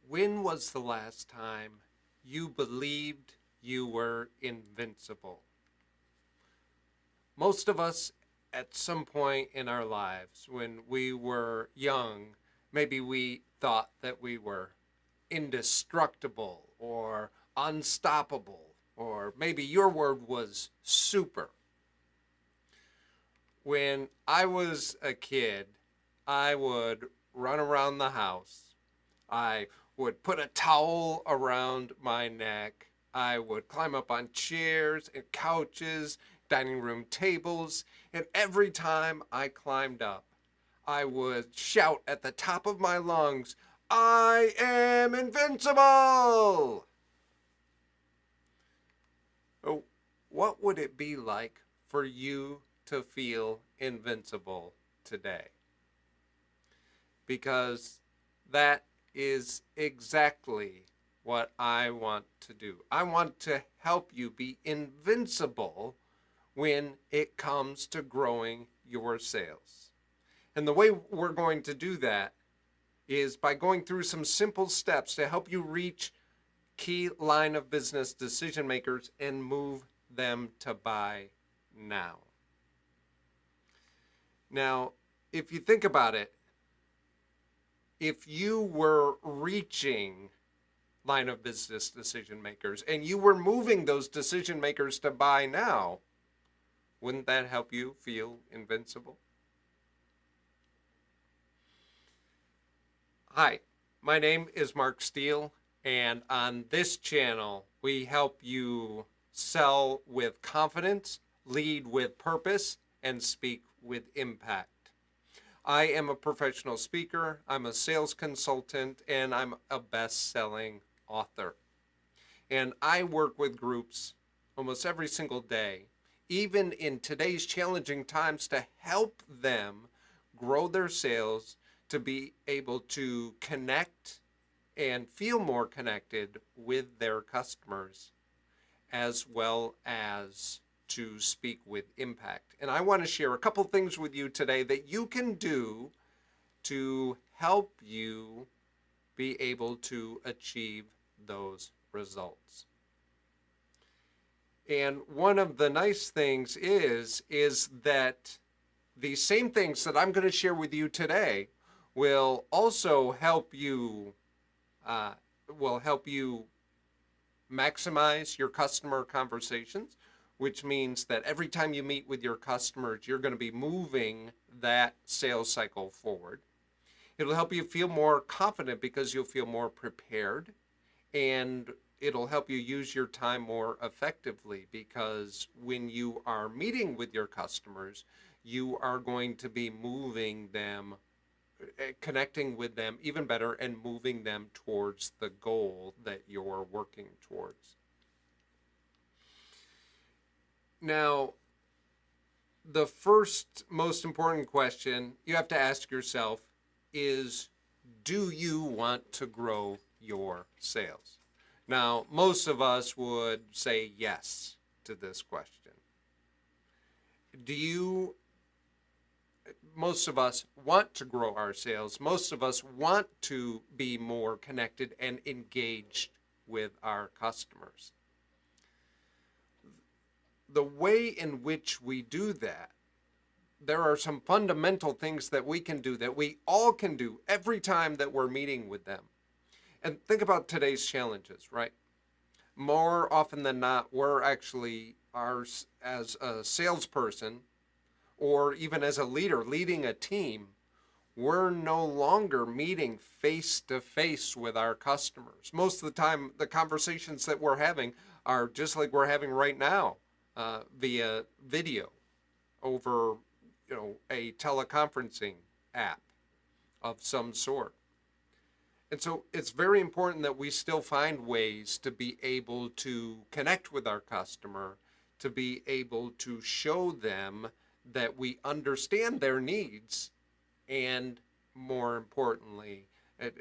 When was the last time you believed you were invincible? Most of us, at some point in our lives, when we were young, maybe we thought that we were indestructible or unstoppable, or maybe your word was super. When I was a kid, I would run around the house. I would put a towel around my neck. I would climb up on chairs and couches, dining room tables, and every time I climbed up, I would shout at the top of my lungs, "I am invincible!" Oh, what would it be like for you to feel invincible today? Because that is exactly what I want to do. I want to help you be invincible when it comes to growing your sales. And the way we're going to do that is by going through some simple steps to help you reach key line of business decision makers and move them to buy now. Now, if you think about it, if you were reaching line of business decision makers and you were moving those decision makers to buy now, wouldn't that help you feel invincible? Hi, my name is Mark Steele, and on this channel, we help you sell with confidence, lead with purpose, and speak with impact. I am a professional speaker, I'm a sales consultant, and I'm a best-selling author. And I work with groups almost every single day, even in today's challenging times, to help them grow their sales, to be able to connect and feel more connected with their customers, as well as to speak with impact. And I want to share a couple things with you today that you can do to help you be able to achieve those results. And one of the nice things is that the same things that I'm going to share with you today will also help you maximize your customer conversations, which means that every time you meet with your customers, you're going to be moving that sales cycle forward. It'll help you feel more confident because you'll feel more prepared, and it'll help you use your time more effectively because when you are meeting with your customers, you are going to be moving them, connecting with them even better, and moving them towards the goal that you're working towards. Now, the first most important question you have to ask yourself is, do you want to grow your sales? Now, most of us would say yes to this question. Most of us want to grow our sales. Most of us want to be more connected and engaged with our customers. The way in which we do that, there are some fundamental things that we can do, that we all can do every time that we're meeting with them. And think about today's challenges, right? More often than not, we're actually, as a salesperson, or even as a leader leading a team, we're no longer meeting face to face with our customers. Most of the time, the conversations that we're having are just like we're having right now, via video over, a teleconferencing app of some sort. And so it's very important that we still find ways to be able to connect with our customer, to be able to show them that we understand their needs, and more importantly,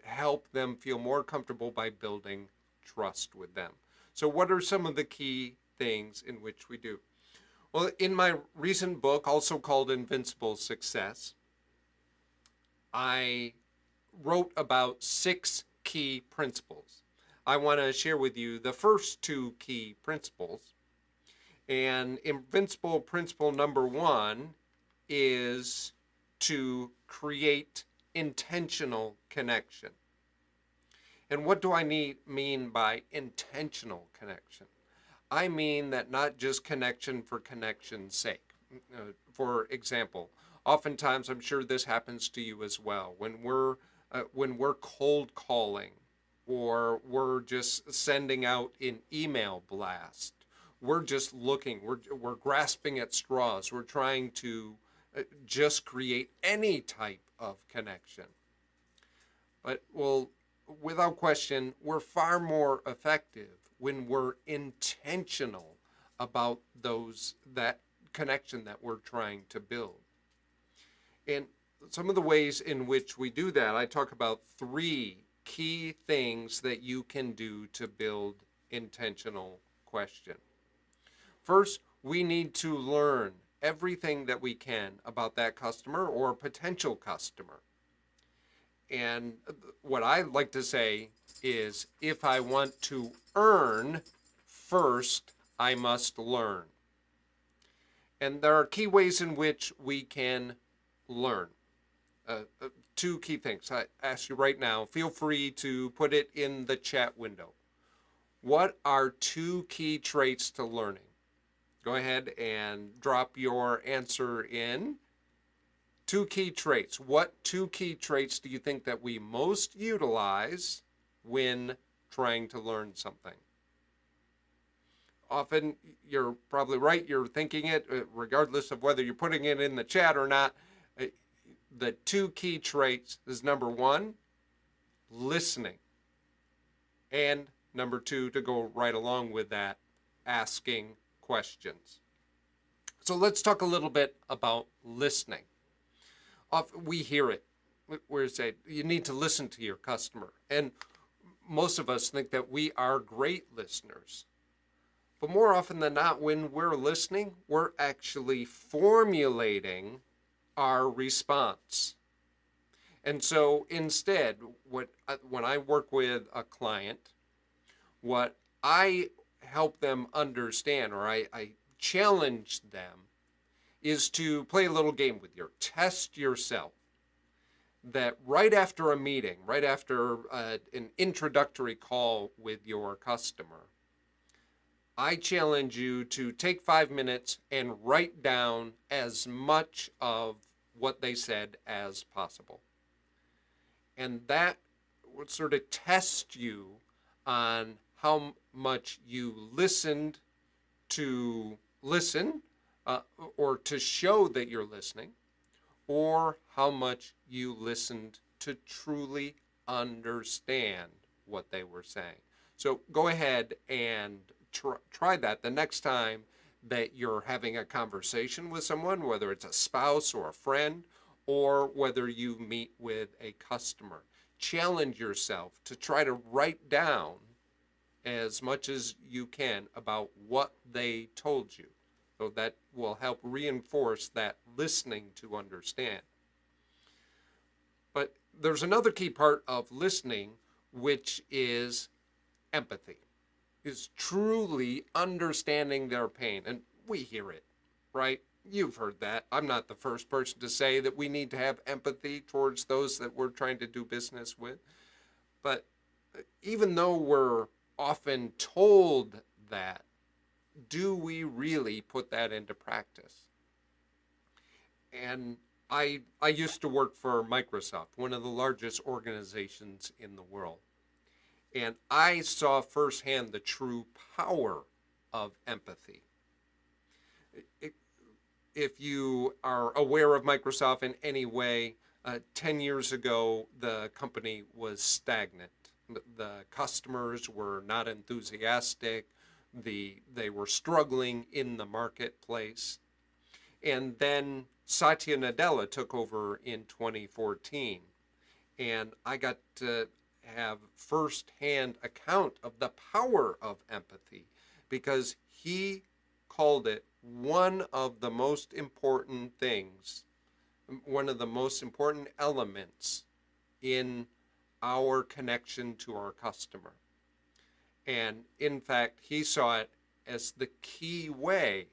help them feel more comfortable by building trust with them. So what are some of the key things in which we do? Well, in my recent book, also called Invincible Success, I wrote about 6 key principles. I want to share with you the first two key principles. And Invincible principle number one is to create intentional connection. And what do I mean by intentional connection? I mean that not just connection for connection's sake. For example, oftentimes I'm sure this happens to you as well. When we're cold calling, or we're just sending out an email blast, we're just looking, we're grasping at straws, we're trying to just create any type of connection. But well, without question, we're far more effective when we're intentional about that connection that we're trying to build. And some of the ways in which we do that, I talk about three key things that you can do to build intentional question. First, we need to learn everything that we can about that customer or potential customer. And what I like to say is, if I want to earn, first I must learn. And there are key ways in which we can learn. Two key things. I ask you right now, feel free to put it in the chat window. What are two key traits to learning? Go ahead and drop your answer in. Two key traits. What two key traits do you think that we most utilize when trying to learn something? Often, you're probably right, you're thinking it, regardless of whether you're putting it in the chat or not. The two key traits is number one, listening. And number two, to go right along with that, asking questions. So let's talk a little bit about listening. We hear it. We say, you need to listen to your customer. And most of us think that we are great listeners. But more often than not, when we're listening, we're actually formulating our response. And so instead, when I work with a client, what I help them understand, or I challenge them, is to play a little game with you. Test yourself. That right after a meeting, right after an introductory call with your customer, I challenge you to take 5 minutes and write down as much of what they said as possible. And that would sort of test you on how much you listened to listen, or to show that you're listening, or how much you listened to truly understand what they were saying. So go ahead and try that the next time that you're having a conversation with someone, whether it's a spouse or a friend, or whether you meet with a customer. Challenge yourself to try to write down as much as you can about what they told you. So that will help reinforce that listening to understand. But there's another key part of listening, which is empathy, is truly understanding their pain. And we hear it, right? You've heard that. I'm not the first person to say that we need to have empathy towards those that we're trying to do business with. But even though we're often told that, do we really put that into practice? And I used to work for Microsoft, one of the largest organizations in the world. And I saw firsthand the true power of empathy. If you are aware of Microsoft in any way, 10 years ago, the company was stagnant. The customers were not enthusiastic. They were struggling in the marketplace. And then Satya Nadella took over in 2014. And I got to have firsthand account of the power of empathy, because he called it one of the most important things, one of the most important elements in our connection to our customer. And in fact, he saw it as the key way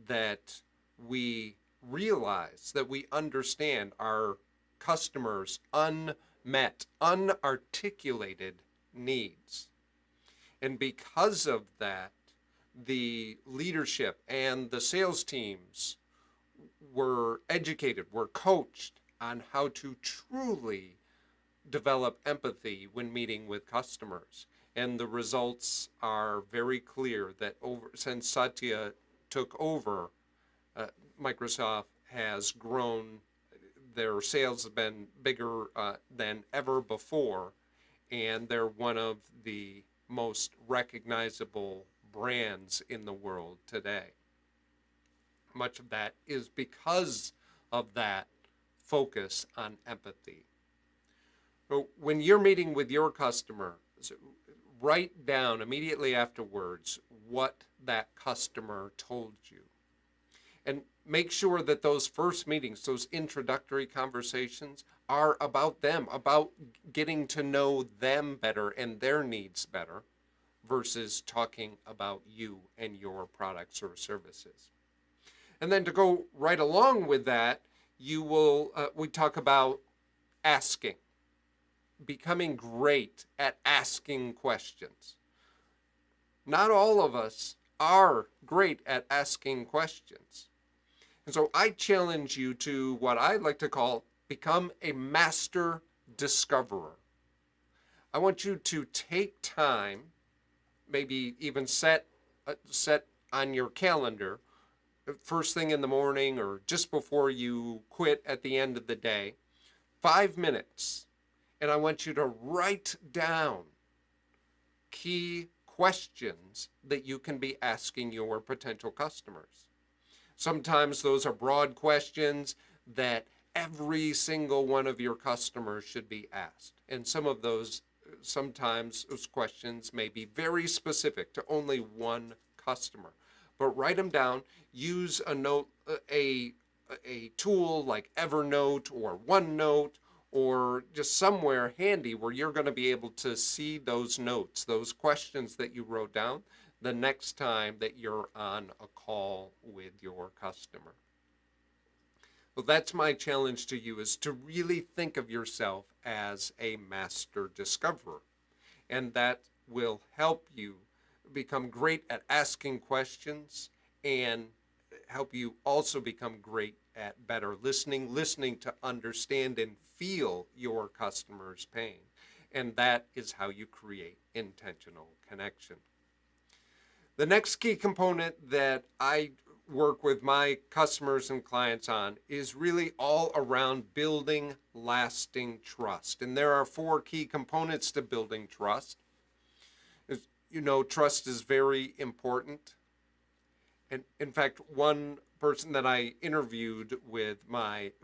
that we realize, that we understand our customers' unmet, unarticulated needs. And because of that, the leadership and the sales teams were educated, were coached on how to truly develop empathy when meeting with customers. And the results are very clear that since Satya took over, Microsoft has grown. Their sales have been bigger than ever before, and they're one of the most recognizable brands in the world today. Much of that is because of that focus on empathy. So when you're meeting with your customer, write down immediately afterwards what that customer told you. And make sure that those first meetings, those introductory conversations, are about them, about getting to know them better and their needs better, versus talking about you and your products or services. And then to go right along with that, we talk about asking, becoming great at asking questions. Not all of us are great at asking questions. And so I challenge you to what I like to call become a master discoverer. I want you to take time, maybe even set on your calendar, first thing in the morning or just before you quit at the end of the day, 5 minutes. And I want you to write down key questions that you can be asking your potential customers. Sometimes those are broad questions that every single one of your customers should be asked. And sometimes those questions may be very specific to only one customer. But write them down, use a tool like Evernote or OneNote, or just somewhere handy where you're going to be able to see those notes, those questions that you wrote down, the next time that you're on a call with your customer. Well, that's my challenge to you, is to really think of yourself as a master discoverer. And that will help you become great at asking questions and help you also become great at better listening to understand and feel your customer's pain. And that is how you create intentional connection. The next key component that I work with my customers and clients on is really all around building lasting trust. And there are 4 key components to building trust. As you know, trust is very important. And in fact, one person that I interviewed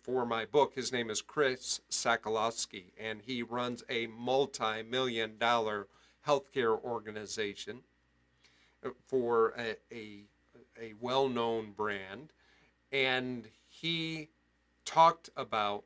for my book, his name is Chris Sakalowski, and he runs a multi-million-dollar healthcare organization for a well-known brand. And he talked about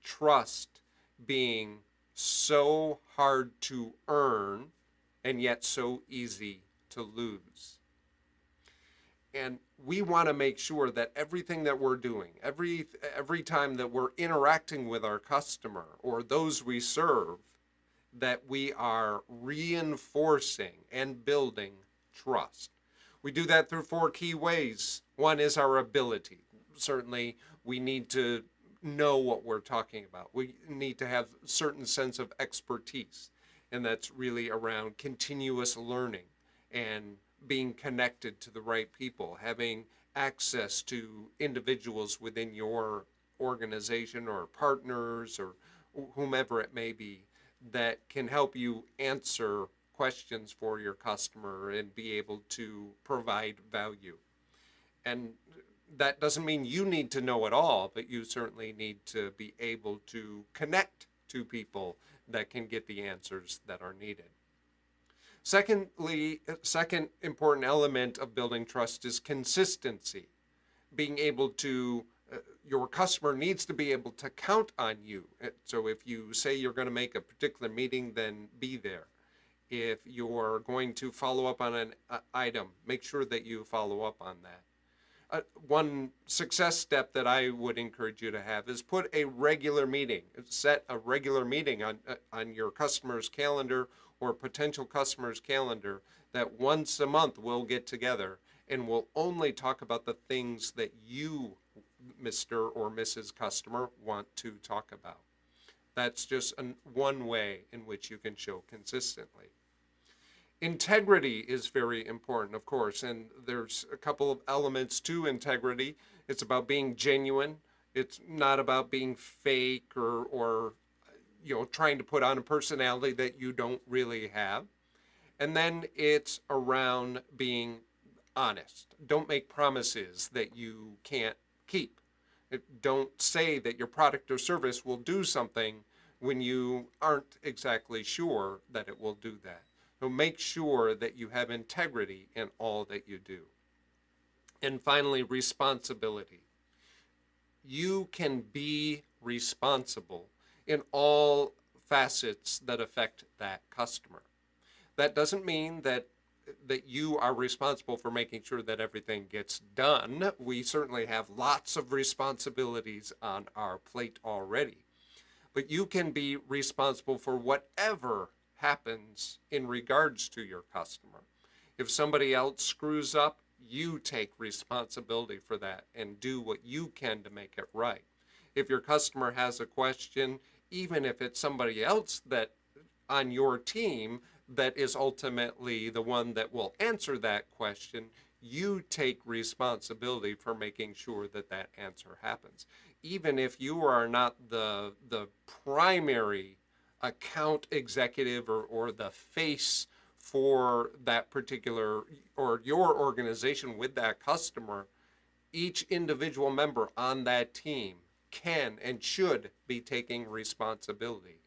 trust being so hard to earn and yet so easy to lose. And we want to make sure that everything that we're doing, every time that we're interacting with our customer or those we serve, that we are reinforcing and building trust. We do that through 4 key ways. One is our ability. Certainly, we need to know what we're talking about. We need to have a certain sense of expertise, and that's really around continuous learning and being connected to the right people, having access to individuals within your organization or partners or whomever it may be that can help you answer questions for your customer and be able to provide value. And that doesn't mean you need to know it all, but you certainly need to be able to connect to people that can get the answers that are needed. Second important element of building trust is consistency. Being able to Your customer needs to be able to count on you. So if you say you're going to make a particular meeting, then be there. If you're going to follow up on an item, make sure that you follow up on that. One success step that I would encourage you to have is put a regular meeting. Set a regular meeting on your customer's calendar or potential customer's calendar that once a month we'll get together and we'll only talk about the things that you, Mr. or Mrs. Customer, want to talk about. That's just one way in which you can show consistently. Integrity is very important, of course, and there's a couple of elements to integrity. It's about being genuine. It's not about being fake or trying to put on a personality that you don't really have. And then it's around being honest. Don't make promises that you can't keep. Don't say that your product or service will do something when you aren't exactly sure that it will do that. So make sure that you have integrity in all that you do. And finally, responsibility. You can be responsible in all facets that affect that customer. That doesn't mean that you are responsible for making sure that everything gets done. We certainly have lots of responsibilities on our plate already. But you can be responsible for whatever happens in regards to your customer. If somebody else screws up, you take responsibility for that and do what you can to make it right. If your customer has a question, even if it's somebody else that on your team that is ultimately the one that will answer that question, you take responsibility for making sure that that answer happens. Even if you are not the primary account executive or the face for that particular or your organization with that customer, each individual member on that team can and should be taking responsibility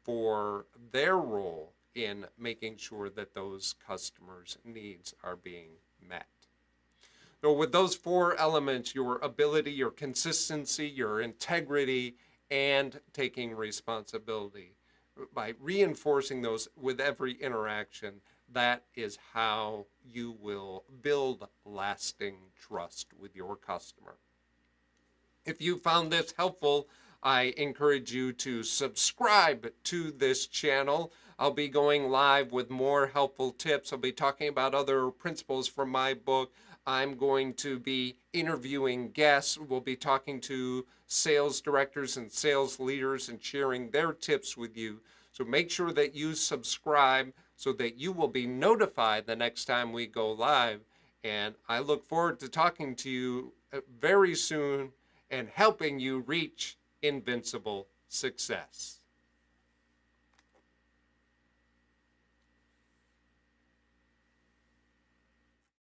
for their role in making sure that those customers' needs are being met. So with those four elements, your ability, your consistency, your integrity, and taking responsibility, by reinforcing those with every interaction, that is how you will build lasting trust with your customer. If you found this helpful, I encourage you to subscribe to this channel. I'll be going live with more helpful tips. I'll be talking about other principles from my book. I'm going to be interviewing guests. We'll be talking to sales directors and sales leaders and sharing their tips with you. So make sure that you subscribe so that you will be notified the next time we go live. And I look forward to talking to you very soon and helping you reach invincible success.